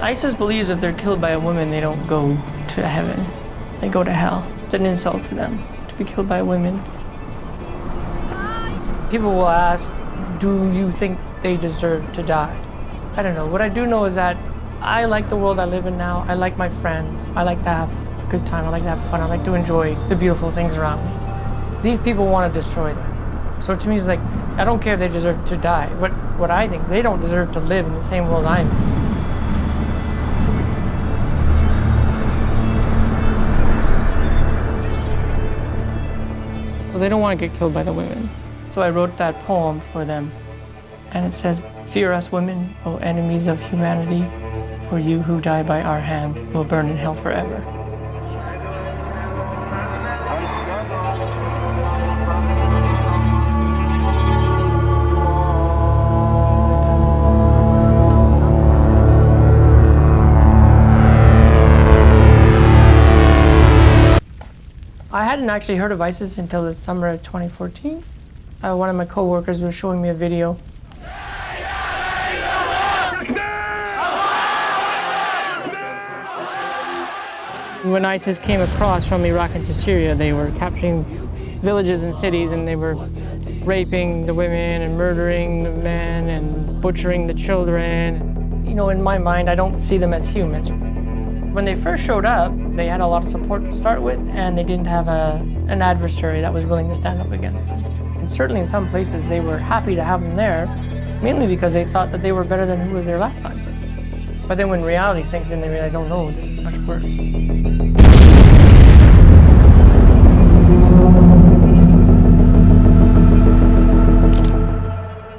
ISIS believes if they're killed by a woman, they don't go to heaven. They go to hell. It's an insult to them to be killed by women. People will ask, do you think they deserve to die? I don't know. What I do know is that I like the world I live in now. I like my friends. I like to have a good time. I like to have fun. I like to enjoy the beautiful things around me. These people want to destroy them. So to me, it's like, I don't care if they deserve to die. What I think is they don't deserve to live in the same world I'm in. They don't want to get killed by the women. So I wrote that poem for them. And it says, "Fear us women, O enemies of humanity, for you who die by our hand will burn in hell forever." I hadn't actually heard of ISIS until the summer of 2014. One of my coworkers was showing me a video. When ISIS came across from Iraq into Syria, they were capturing villages and cities, and they were raping the women and murdering the men and butchering the children. You know, in my mind, I don't see them as humans. When they first showed up, they had a lot of support to start with, and they didn't have an adversary that was willing to stand up against them. And certainly in some places, they were happy to have them there, mainly because they thought that they were better than who was there last time. But then when reality sinks in, they realize, oh no, this is much worse.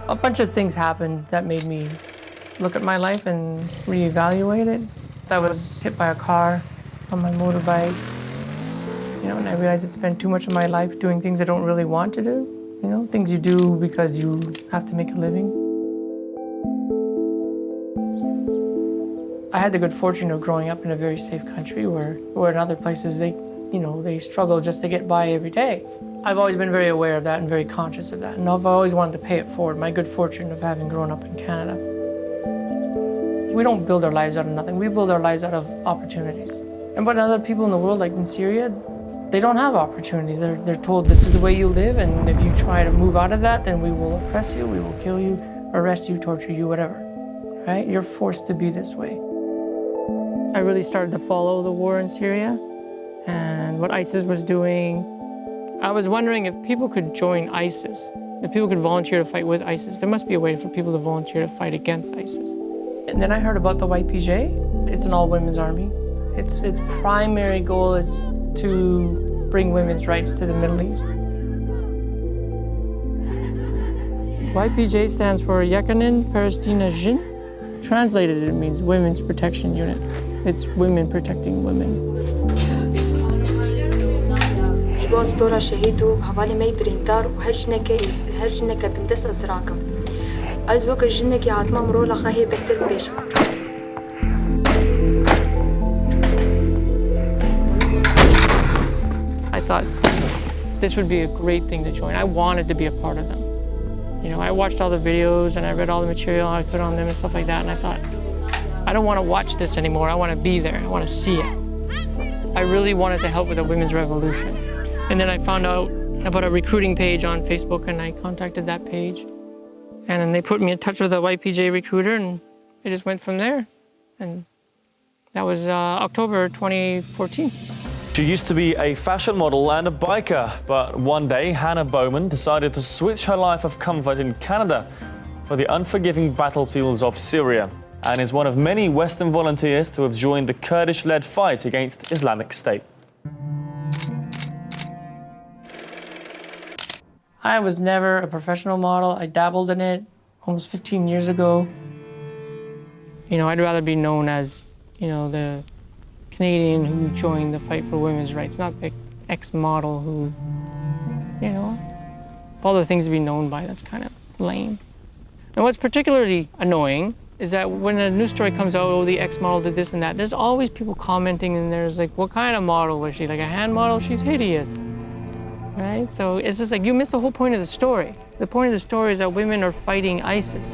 A bunch of things happened that made me look at my life and reevaluate it. I was hit by a car on my motorbike, you know, and I realized I'd spent too much of my life doing things I don't really want to do, you know, things you do because you have to make a living. I had the good fortune of growing up in a very safe country where in other places they struggle just to get by every day. I've always been very aware of that and very conscious of that, and I've always wanted to pay it forward, my good fortune of having grown up in Canada. We don't build our lives out of nothing. We build our lives out of opportunities. And but other people in the world, like in Syria, they don't have opportunities. They're told this is the way you live, and if you try to move out of that, then we will oppress you, we will kill you, arrest you, torture you, whatever, right? You're forced to be this way. I really started to follow the war in Syria and what ISIS was doing. I was wondering if people could join ISIS, if people could volunteer to fight with ISIS. There must be a way for people to volunteer to fight against ISIS. And then I heard about the YPJ. It's an all-women's army. Its primary goal is to bring women's rights to the Middle East. YPJ stands for Yakanin Palestina Jin. Translated, it means Women's Protection Unit. It's women protecting women. I thought this would be a great thing to join. I wanted to be a part of them. You know, I watched all the videos and I read all the material I put on them and stuff like that, and I thought, I don't want to watch this anymore. I want to be there. I want to see it. I really wanted to help with the women's revolution. And then I found out about a recruiting page on Facebook, and I contacted that page. And then they put me in touch with a YPJ recruiter, and it just went from there. And that was October 2014. She used to be a fashion model and a biker, but one day Hanna Bohman decided to switch her life of comfort in Canada for the unforgiving battlefields of Syria, and is one of many Western volunteers to have joined the Kurdish-led fight against Islamic State. I was never a professional model. I dabbled in it almost 15 years ago. You know, I'd rather be known as, you know, the Canadian who joined the fight for women's rights, not the ex-model who, you know, of all the things to be known by, that's kind of lame. And what's particularly annoying is that when a news story comes out, oh, the ex-model did this and that, there's always people commenting, and there's like, what kind of model was she? Like a hand model? She's hideous. right? So it's just like you miss the whole point of the story. The point of the story is that women are fighting ISIS,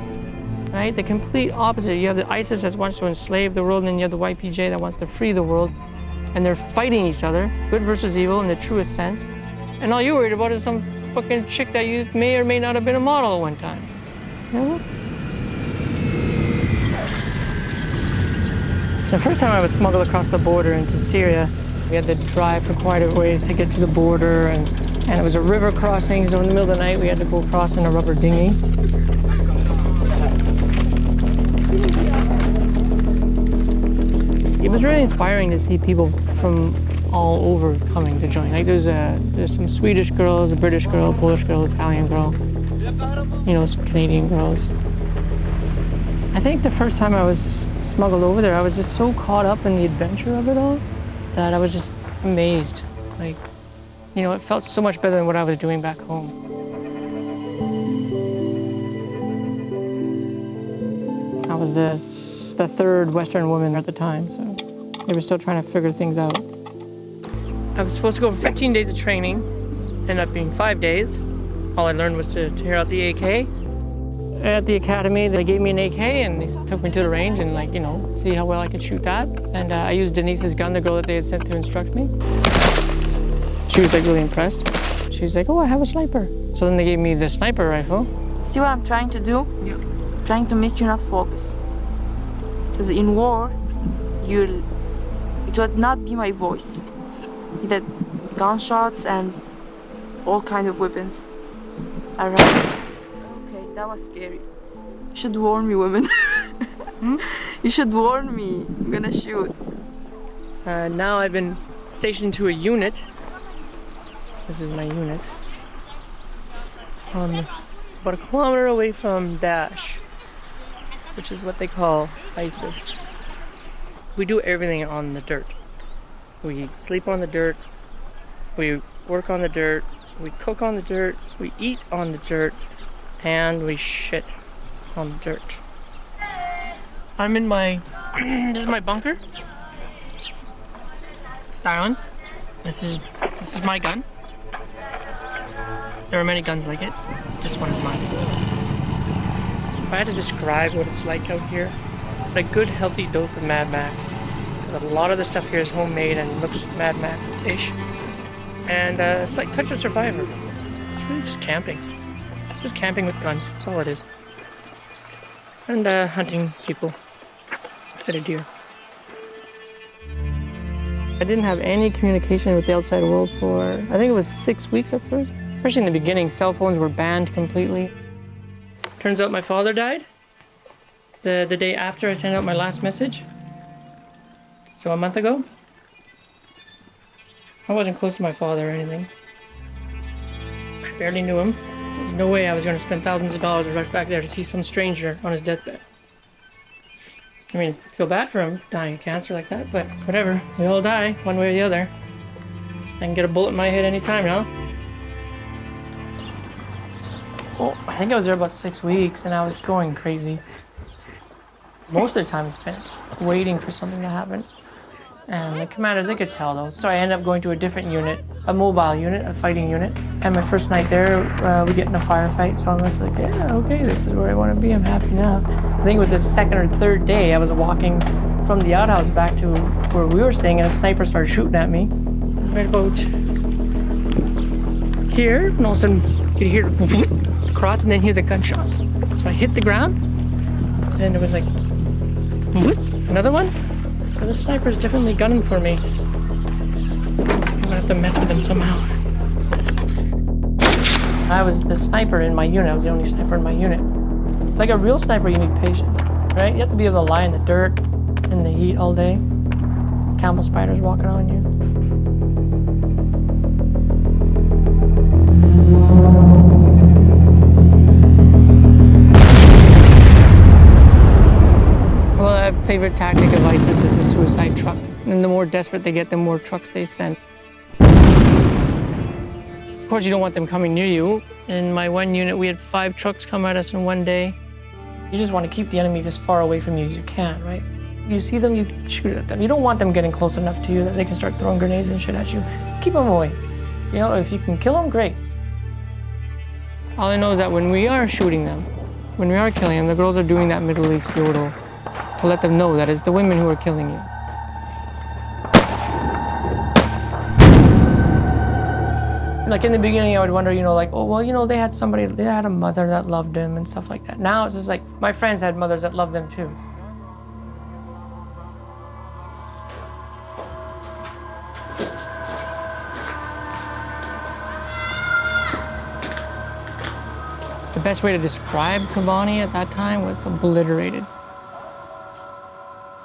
right? The complete opposite. You have the ISIS that wants to enslave the world, and then you have the YPJ that wants to free the world. And they're fighting each other, good versus evil in the truest sense. And all you're worried about is some fucking chick that you may or may not have been a model at one time. You know? The first time I was smuggled across the border into Syria, we had to drive for quite a ways to get to the border, and it was a river crossing, so in the middle of the night we had to go across in a rubber dinghy. It was really inspiring to see people from all over coming to join. Like there's some Swedish girls, a British girl, a Polish girl, Italian girl, you know, some Canadian girls. I think the first time I was smuggled over there, I was just so caught up in the adventure of it all that I was just amazed. Like, you know, it felt so much better than what I was doing back home. I was the third Western woman at the time, so they were still trying to figure things out. I was supposed to go for 15 days of training, ended up being 5 days. All I learned was to tear out the AK. At the academy, they gave me an AK and they took me to the range and, like, you know, see how well I could shoot that. And I used Denise's gun, the girl that they had sent to instruct me. She was, like, really impressed. She was like, oh, I have a sniper. So then they gave me the sniper rifle. See what I'm trying to do? Yeah. I'm trying to make you not focus. Because in war, it would not be my voice. You had gunshots and all kind of weapons. Alright. Okay, that was scary. You should warn me, women. You should warn me. I'm gonna shoot. Now I've been stationed to a unit. This is my unit. About a kilometer away from Daesh, which is what they call ISIS. We do everything on the dirt. We sleep on the dirt, we work on the dirt, we cook on the dirt, we eat on the dirt, and we shit on the dirt. I'm in my, this is my bunker. Styling. This is my gun. There are many guns like it. This one is mine. If I had to describe what it's like out here, it's a good healthy dose of Mad Max. Because a lot of the stuff here is homemade and looks Mad Max-ish. And a slight touch of Survivor. It's really just camping. It's just camping with guns, that's all it is. And hunting people instead of deer. I didn't have any communication with the outside world for, I think it was 6 weeks at first. Especially in the beginning, cell phones were banned completely. Turns out my father died the day after I sent out my last message. So a month ago. I wasn't close to my father or anything. I barely knew him. There's no way I was going to spend thousands of dollars right back there to see some stranger on his deathbed. I mean, I feel bad for him dying of cancer like that, but whatever. We all die, one way or the other. I can get a bullet in my head anytime now. Well, I think I was there about 6 weeks and I was going crazy. Most of the time I spent waiting for something to happen. And the commanders, they could tell though. So I ended up going to a different unit, a mobile unit, a fighting unit. And my first night there, we get in a firefight. So I was like, yeah, okay, this is where I want to be. I'm happy now. I think it was the second or third day I was walking from the outhouse back to where we were staying and a sniper started shooting at me. Right about here, and all of a sudden you could hear it across and then hear the gunshot. So I hit the ground, and then it was like, another one. So the sniper's definitely gunning for me. I'm gonna have to mess with him somehow. I was the sniper in my unit. I was the only sniper in my unit. Like a real sniper, you need patience, right? You have to be able to lie in the dirt, in the heat all day. Camel spiders walking on you. Well, a favorite tactic of ISIS is the suicide truck. And the more desperate they get, the more trucks they send. Of course, you don't want them coming near you. In my one unit, we had 5 trucks come at us in one day. You just want to keep the enemy as far away from you as you can, right? You see them, you shoot at them. You don't want them getting close enough to you that they can start throwing grenades and shit at you. Keep them away. You know, if you can kill them, great. All I know is that when we are shooting them, when we are killing them, the girls are doing that Middle East yodel to let them know that it's the women who are killing you. Like in the beginning, I would wonder, you know, like, oh, well, you know, they had a mother that loved them and stuff like that. Now it's just like, my friends had mothers that loved them too. The best way to describe Kobani at that time was obliterated.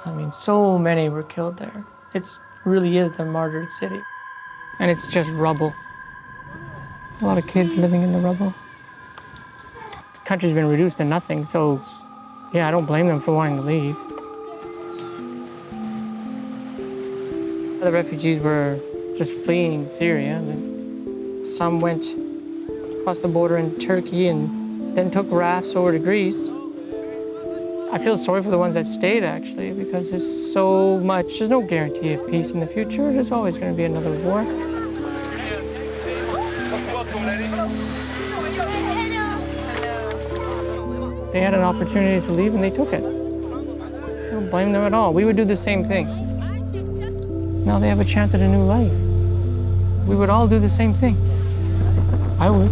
I mean, so many were killed there. It really is the martyred city. And it's just rubble. A lot of kids living in the rubble. The country's been reduced to nothing, so yeah, I don't blame them for wanting to leave. The refugees were just fleeing Syria. Some went across the border in Turkey and then took rafts over to Greece. I feel sorry for the ones that stayed, actually, because there's so much. There's no guarantee of peace in the future. There's always going to be another war. They had an opportunity to leave and they took it. I don't blame them at all. We would do the same thing. Now they have a chance at a new life. We would all do the same thing. I would.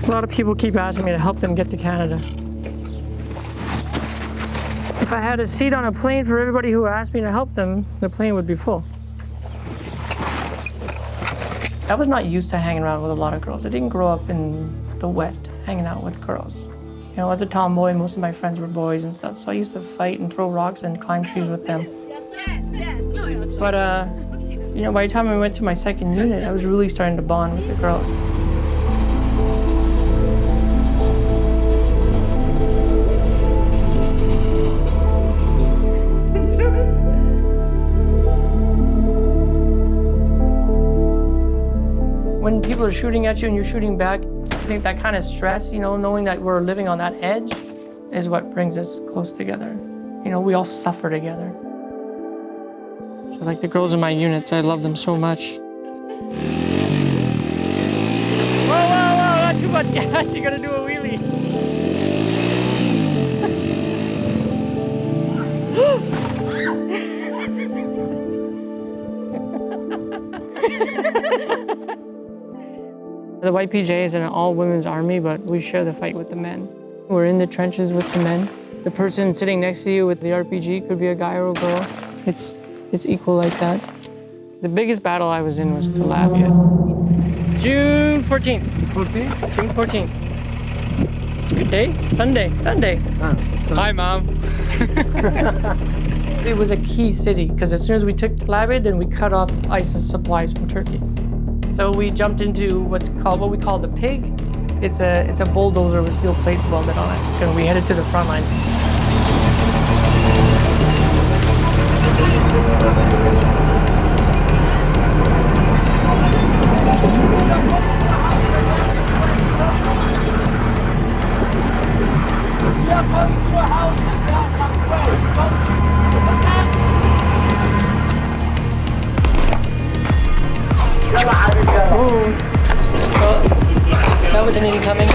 A lot of people keep asking me to help them get to Canada. If I had a seat on a plane for everybody who asked me to help them, the plane would be full. I was not used to hanging around with a lot of girls. I didn't grow up in the West hanging out with girls. You know, as a tomboy, most of my friends were boys and stuff, so I used to fight and throw rocks and climb trees with them. But, you know, by the time I went to my second unit, I was really starting to bond with the girls. When people are shooting at you and you're shooting back, I think that kind of stress, you know, knowing that we're living on that edge is what brings us close together. You know, we all suffer together. So like the girls in my units, I love them so much. Whoa, whoa, whoa, not too much gas, you're gonna do a wheelie. The YPJ is an all-women's army, but we share the fight with the men. We're in the trenches with the men. The person sitting next to you with the RPG could be a guy or a girl. It's equal like that. The biggest battle I was in was Calabria. June 14th. 14th? June 14th. It's a good day. Sunday. Hi, Mom. It was a key city, because as soon as we took Calabria, then we cut off ISIS supplies from Turkey. So we jumped into what we call the pig. It's a bulldozer with steel plates welded on it, and we headed to the front line. That was an incoming.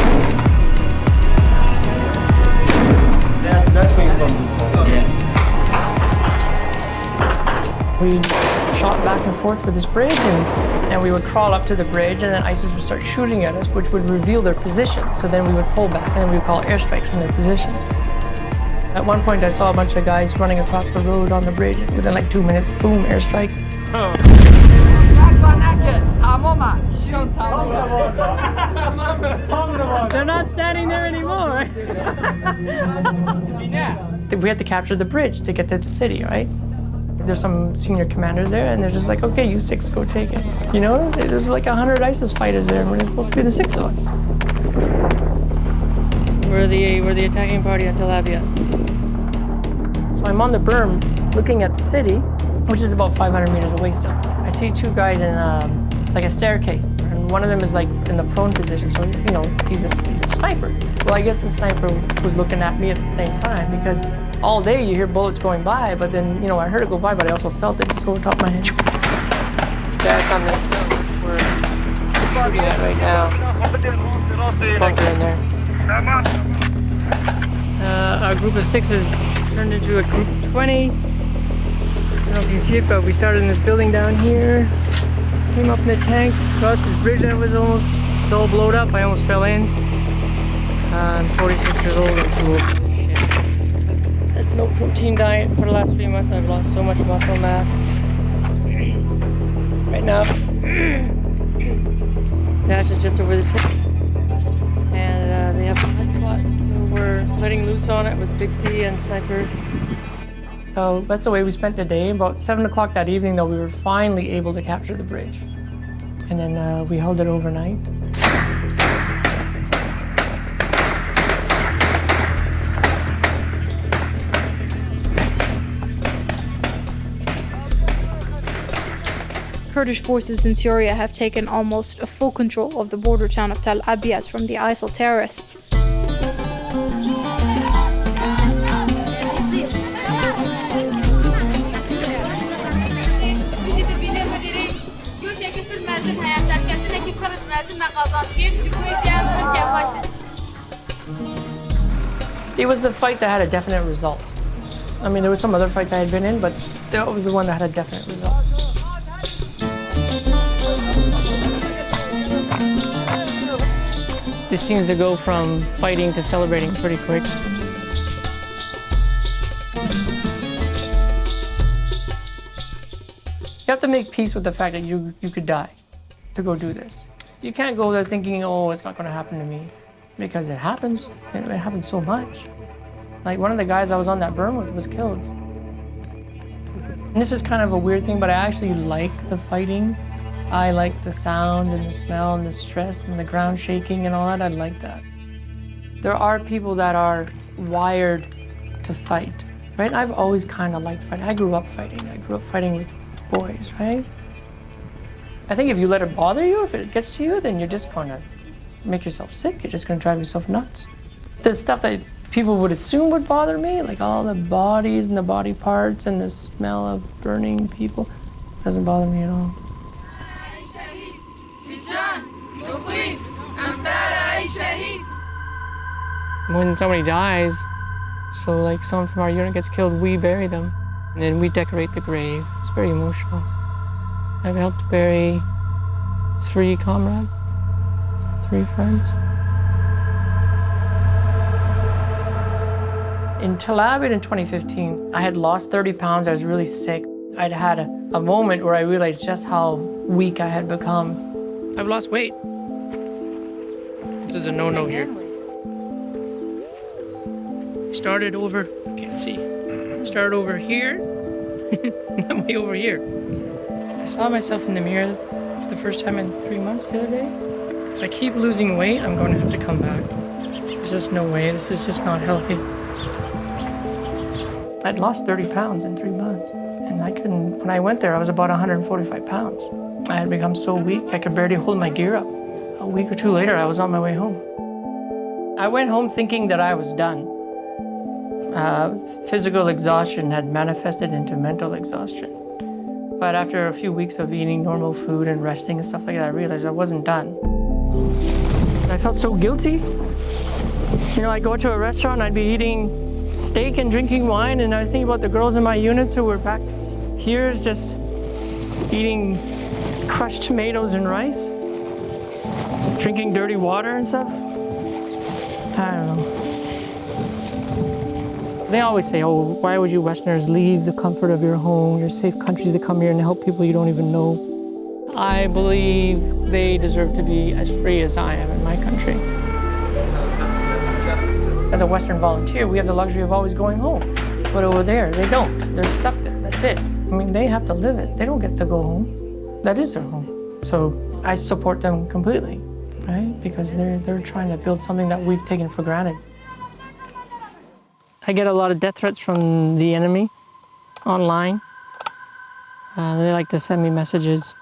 Yes, that way from this side. Yeah. We shot back and forth with this bridge, and we would crawl up to the bridge, and then ISIS would start shooting at us, which would reveal their position. So then we would pull back, and then we would call airstrikes in their position. At one point, I saw a bunch of guys running across the road on the bridge. Within like 2 minutes, boom, airstrike. They're not standing there anymore. We had to capture the bridge to get to the city, right? There's some senior commanders there, and they're just like, okay, you 6 go take it. You know, there's like 100 ISIS fighters there, and we're supposed to be the 6 of us. We're the attacking party on Tel Aviv. So I'm on the berm looking at the city, which is about 500 meters away still. I see 2 guys in like a staircase, and and one of them is like in the prone position, so you know he's a sniper. Well, I guess the sniper was looking at me at the same time because all day you hear bullets going by, but then you know I heard it go by, but I also felt it just over top of my head. Back on this we're shooting at right now. Bunker in there. Our group of 6 has turned into a group of 20. I don't know if you can see it, but we started in this building down here. Came up in the tank, crossed this bridge that was almost all blown up. I almost fell in. I'm 46 years old and too old for this shit. That's no protein diet for the last 3 months. I've lost so much muscle mass. Right now, Dash is just over this hip. And they have a hot spot, so we're letting loose on it with Big C and Sniper. So that's the way we spent the day. About 7 o'clock that evening, though, we were finally able to capture the bridge. And then we held it overnight. Kurdish forces in Syria have taken almost full control of the border town of Tel Abyad from the ISIL terrorists. It was the fight that had a definite result. I mean, there were some other fights I had been in, but that was the one that had a definite result. This seems to go from fighting to celebrating pretty quick. You have to make peace with the fact that you could die to go do this. You can't go there thinking, oh, it's not going to happen to me, because it happens. It happens so much. Like one of the guys I was on that burn with was killed. And this is kind of a weird thing, but I actually like the fighting. I like the sound and the smell and the stress and the ground shaking and all that. I like that. There are people that are wired to fight, right? I've always kind of liked fighting. I grew up fighting. I grew up fighting with boys, right? I think if you let it bother you, if it gets to you, then you're just going to make yourself sick. You're just going to drive yourself nuts. The stuff that people would assume would bother me, like all the bodies and the body parts and the smell of burning people, doesn't bother me at all. When somebody dies, so like someone from our unit gets killed, we bury them. And then we decorate the grave. It's very emotional. I've helped bury 3 comrades, 3 friends. In Tel Abyad in 2015, I had lost 30 pounds. I was really sick. I'd had a moment where I realized just how weak I had become. I've lost weight. This is a no-no here. Started over, can't see. Started over here, I'm way over here. I saw myself in the mirror for the first time in 3 months the other day. So I keep losing weight, I'm going to have to come back. There's just no way, this is just not healthy. I'd lost 30 pounds in 3 months. And I couldn't, when I went there, I was about 145 pounds. I had become so weak, I could barely hold my gear up. A week or 2 later, I was on my way home. I went home thinking that I was done. Physical exhaustion had manifested into mental exhaustion. But after a few weeks of eating normal food and resting and stuff like that, I realized I wasn't done. I felt so guilty. You know, I'd go to a restaurant, I'd be eating steak and drinking wine, and I was thinking about the girls in my units who were back here just eating crushed tomatoes and rice, drinking dirty water and stuff. I don't know. They always say, oh, why would you Westerners leave the comfort of your home, your safe countries to come here and help people you don't even know? I believe they deserve to be as free as I am in my country. As a Western volunteer, we have the luxury of always going home. But over there, they don't. They're stuck there, that's it. I mean, they have to live it. They don't get to go home. That is their home. So I support them completely, right? Because they're trying to build something that we've taken for granted. I get a lot of death threats from the enemy online. They like to send me messages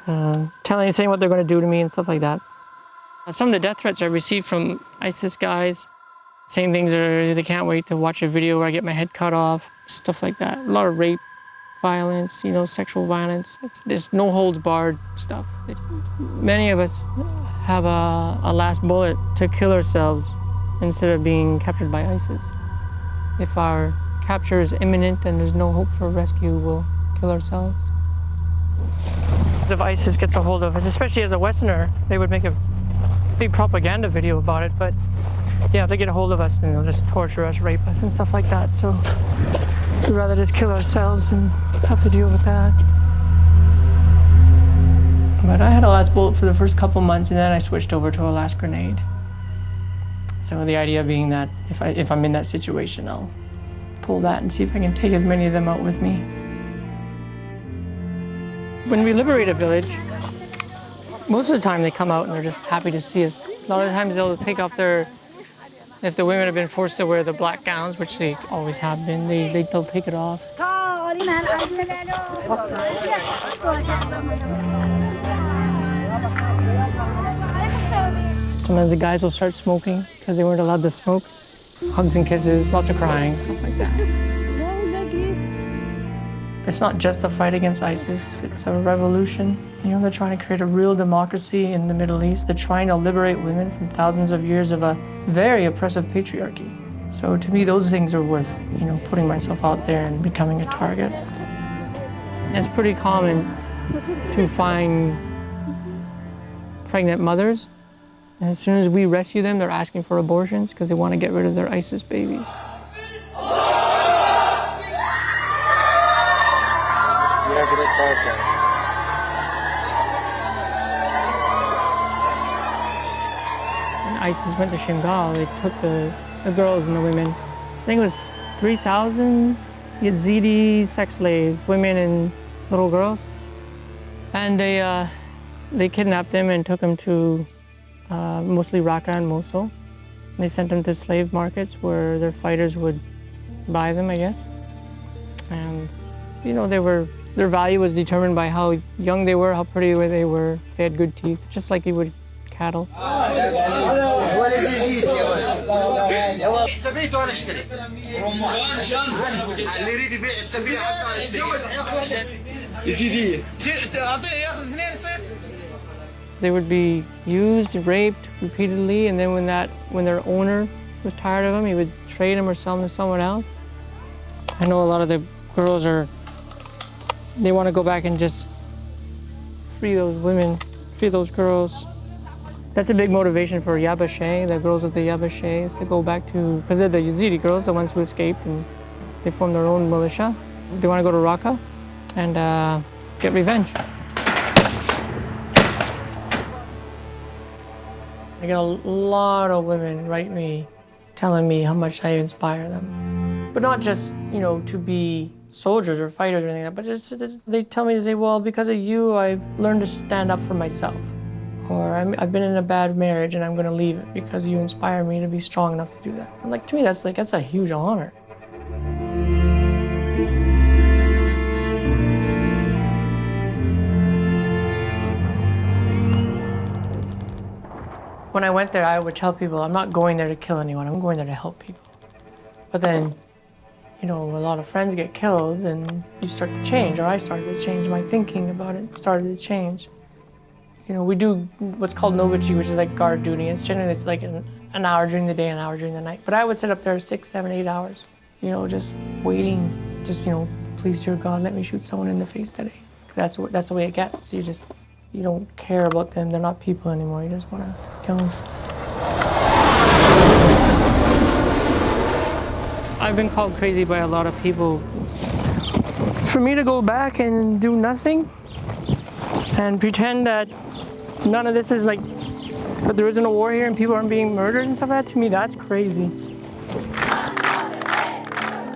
saying what they're going to do to me and stuff like that. Some of the death threats I received from ISIS guys, saying things are, they can't wait to watch a video where I get my head cut off, stuff like that. A lot of rape, violence, sexual violence. It's no holds barred stuff. Many of us have a last bullet to kill ourselves instead of being captured by ISIS. If our capture is imminent and there's no hope for rescue, we'll kill ourselves. If ISIS gets a hold of us, especially as a Westerner, they would make a big propaganda video about it, but yeah, if they get a hold of us, then they'll just torture us, rape us, and stuff like that. So we'd rather just kill ourselves and have to deal with that. But I had a last bullet for the first couple months, and then I switched over to a last grenade. So the idea being that if I'm in that situation, I'll pull that and see if I can take as many of them out with me. When we liberate a village, most of the time they come out and they're just happy to see us. A lot of times they'll take off if the women have been forced to wear the black gowns, which they always have been, they'll take it off. Sometimes the guys will start smoking because they weren't allowed to smoke. Hugs and kisses, lots of crying, stuff like that. It's not just a fight against ISIS, it's a revolution. They're trying to create a real democracy in the Middle East. They're trying to liberate women from thousands of years of a very oppressive patriarchy. So to me, those things are worth, putting myself out there and becoming a target. It's pretty common to find pregnant mothers. And as soon as we rescue them, they're asking for abortions because they want to get rid of their ISIS babies. When ISIS went to Shingal, they took the girls and the women. I think it was 3,000 Yazidi sex slaves, women and little girls. And they kidnapped them and took them to mostly Raqqa and Mosul. They sent them to slave markets where their fighters would buy them, I guess. And, their value was determined by how young they were, how pretty they were, if they had good teeth, just like you would cattle. They would be used, raped repeatedly, and then when their owner was tired of them, he would trade them or sell them to someone else. I know a lot of the girls they want to go back and just free those women, free those girls. That's a big motivation for Yabashay, the girls with the Yabashays, to go back to, because they're the Yazidi girls, the ones who escaped, and they formed their own militia. They want to go to Raqqa and get revenge. I get a lot of women write me telling me how much I inspire them. But not just, to be soldiers or fighters or anything like that, but just they tell me to say, well, because of you, I've learned to stand up for myself. Or I've been in a bad marriage and I'm going to leave it because you inspire me to be strong enough to do that. And to me, that's a huge honor. When I went there, I would tell people, I'm not going there to kill anyone, I'm going there to help people. But then, a lot of friends get killed and you start to change, or I started to change, my thinking about it started to change. We do what's called novachi, which is like guard duty. It's generally like an hour during the day, an hour during the night. But I would sit up there 6, 7, 8 hours, just waiting, please, dear God, let me shoot someone in the face today. That's the way it gets. You don't care about them. They're not people anymore. You just want to kill them. I've been called crazy by a lot of people. For me to go back and do nothing and pretend that none of this is that there isn't a war here and people aren't being murdered and stuff like that, to me, that's crazy.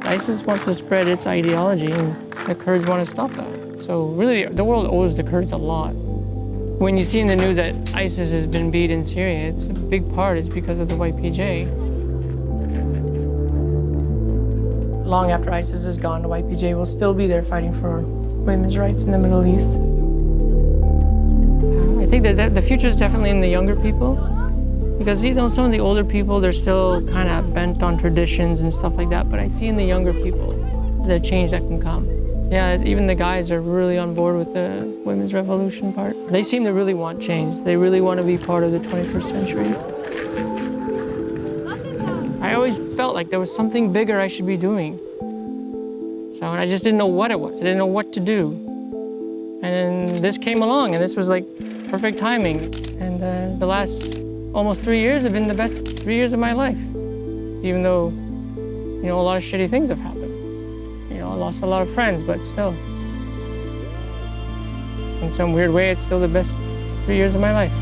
ISIS wants to spread its ideology and the Kurds want to stop that. So really, the world owes the Kurds a lot. When you see in the news that ISIS has been beat in Syria, it's a big part is because of the YPJ. Long after ISIS is gone, the YPJ will still be there fighting for women's rights in the Middle East. think that the future is definitely in the younger people, because you know some of the older people, they're still kind of bent on traditions and stuff like that. But I see in the younger people the change that can come. Yeah, even the guys are really on board with the women's revolution part. They seem to really want change. They really want to be part of the 21st century. I always felt like there was something bigger I should be doing. So I just didn't know what it was. I didn't know what to do. And then this came along, and this was like perfect timing. And the last almost 3 years have been the best 3 years of my life. Even though, you know, a lot of shitty things have happened. You know, I lost a lot of friends, but still. In some weird way, it's still the best 3 years of my life.